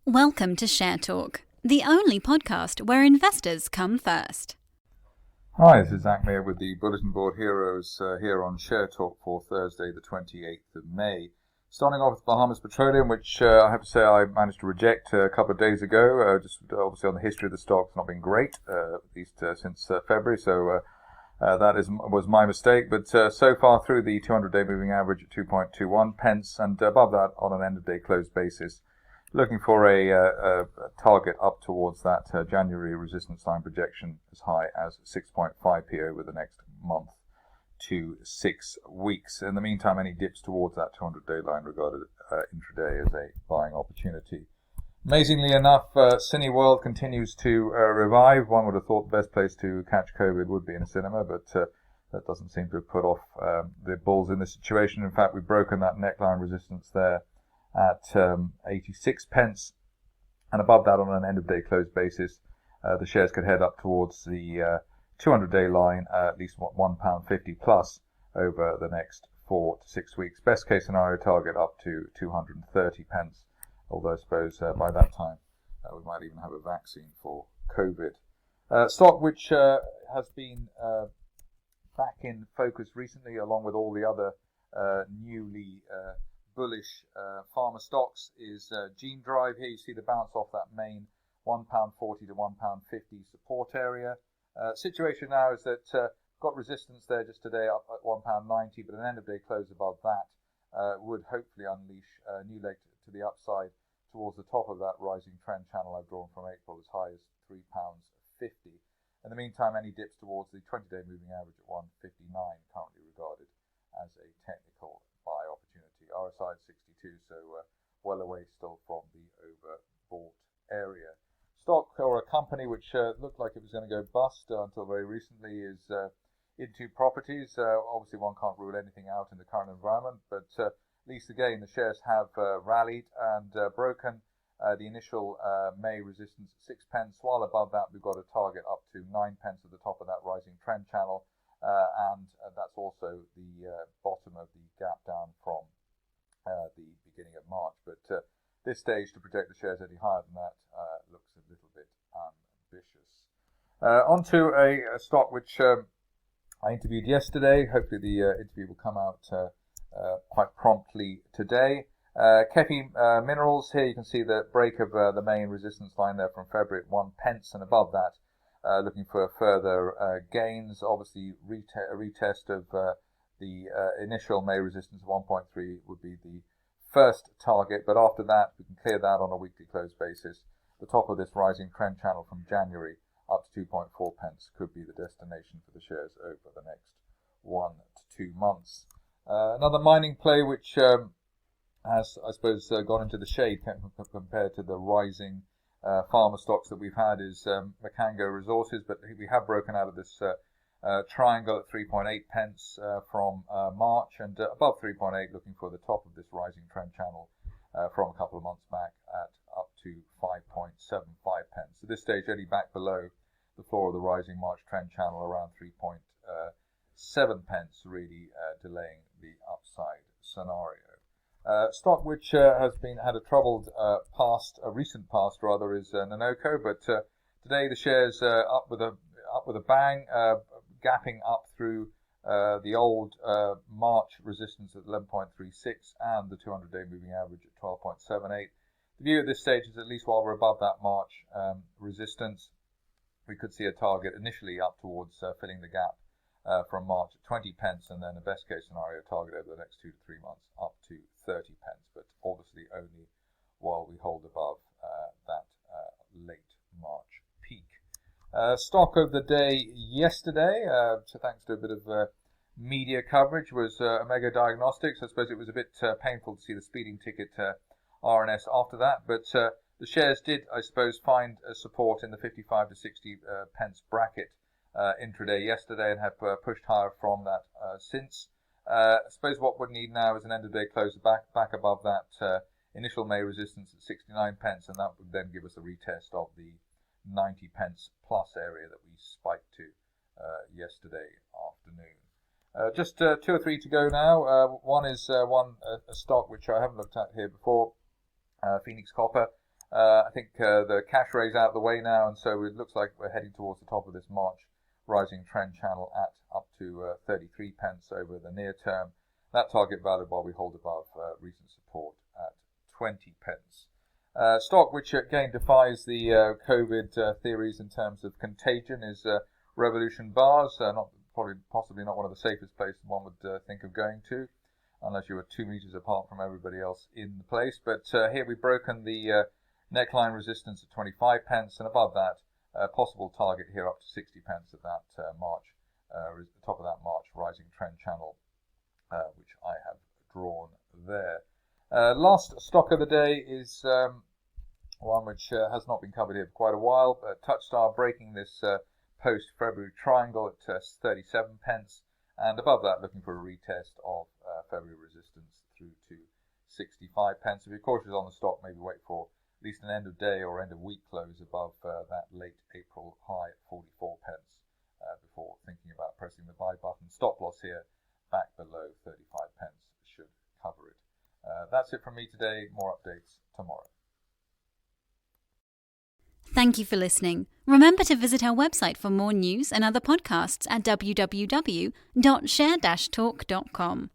Welcome to Share Talk, the only podcast where investors come first. Hi, this is Zach Mayer with the Bulletin Board Heroes here on Share Talk for Thursday the 28th of May. Starting off with Bahamas Petroleum, which I have to say I managed to reject a couple of days ago, just obviously on the history of the stock. It's not been great, at least since February, so that was my mistake. But so far through the 200-day moving average at 2.21 pence and above that on an end-of-day close basis. Looking for a target up towards that January resistance line projection as high as 6.5p over the next month to 6 weeks. In the meantime, any dips towards that 200-day line regarded intraday as a buying opportunity. Amazingly enough, Cineworld continues to revive. One would have thought the best place to catch COVID would be in a cinema, but that doesn't seem to have put off the bulls in this situation. In fact, we've broken that neckline resistance there at 86 pence, and above that on an end-of-day close basis, the shares could head up towards the 200-day line, at least £1.50 plus over the next 4 to 6 weeks. Best case scenario target up to 230 pence, although I suppose by that time we might even have a vaccine for COVID. Stock which has been back in focus recently, along with all the other newly bullish pharma stocks, is Gene Drive. Here you see the bounce off that main £1.40 to £1.50 support area. Situation now is that got resistance there just today up at £1.90, but an end of day close above that would hopefully unleash a new leg to the upside towards the top of that rising trend channel I've drawn from April as high as £3.50. In the meantime, any dips towards the 20-day moving average at 159 currently regarded as a technical buy opportunity. RSI at 62, so well away still from the overbought area. Stock, or a company which looked like it was going to go bust until very recently, is Into Properties. Obviously one can't rule anything out in the current environment, but at least again the shares have rallied and broken the initial May resistance at 6 pence. While above that we've got a target up to 9 pence at the top of that rising trend channel, and that's also the bottom of the gap down from the beginning of March. But this stage, to project the shares any higher than that looks a little bit ambitious. On to a stock which I interviewed yesterday. Hopefully the interview will come out quite promptly today. Kefi Minerals. Here you can see the break of the main resistance line there from February at 1 pence, and above that looking for further gains. Obviously a retest of the initial May resistance of 1.3 would be the first target, but after that we can clear that on a weekly close basis. The top of this rising trend channel from January up to 2.4 pence could be the destination for the shares over the next 1 to 2 months. Another mining play which has, I suppose, gone into the shade compared to the rising pharma stocks that we've had is Macango Resources, but we have broken out of this triangle at 3.8 pence from March, and above 3.8 looking for the top of this rising trend channel from a couple of months back at up to 5.75 pence. At this stage only back below the floor of the rising March trend channel around 3.7 pence, really delaying the upside scenario. Stock which has had a troubled recent past rather, is Nanoco, but today the shares up with a bang, gapping up through the old March resistance at 11.36 and the 200-day moving average at 12.78. The view at this stage is at least while we're above that March resistance, we could see a target initially up towards filling the gap from March at 20 pence, and then a best case scenario target over the next 2 to 3 months up to 30 pence, but obviously only while we hold above that late March peak. Stock of the day yesterday, so thanks to a bit of media coverage, was Omega Diagnostics. I suppose it was a bit painful to see the speeding ticket RNS after that, but the shares did, I suppose, find support in the 55 to 60 pence bracket intraday yesterday, and have pushed higher from that since. I suppose what we need now is an end of day close back above that initial May resistance at 69 pence, and that would then give us a retest of the 90 pence plus area that we spiked to yesterday afternoon. Just 2 or 3 to go now. One is a stock which I haven't looked at here before, Phoenix Copper. I think the cash raise out of the way now, and so it looks like we're heading towards the top of this March rising trend channel at up to 33 pence over the near term. That target value while we hold above recent support at 20 pence. Stock which again defies the COVID theories in terms of contagion is Revolution Bars. Possibly not one of the safest places one would think of going to, unless you were 2 meters apart from everybody else in the place. But here we've broken the neckline resistance at 25 pence, and above that, possible target here up to 60 pence at that the top of that March rising trend channel, which I have drawn there. Last stock of the day is one which has not been covered here for quite a while, but Touchstar breaking this post-February triangle at 37 pence, and above that looking for a retest of February resistance through to 65 pence. If you're cautious on the stock, maybe wait for at least an end of day or end of week close above that late April high at 44 pence before thinking about pressing the buy button. Stop loss here back below 35 pence should cover it. That's it from me today. More updates tomorrow. Thank you for listening. Remember to visit our website for more news and other podcasts at www.share-talk.com.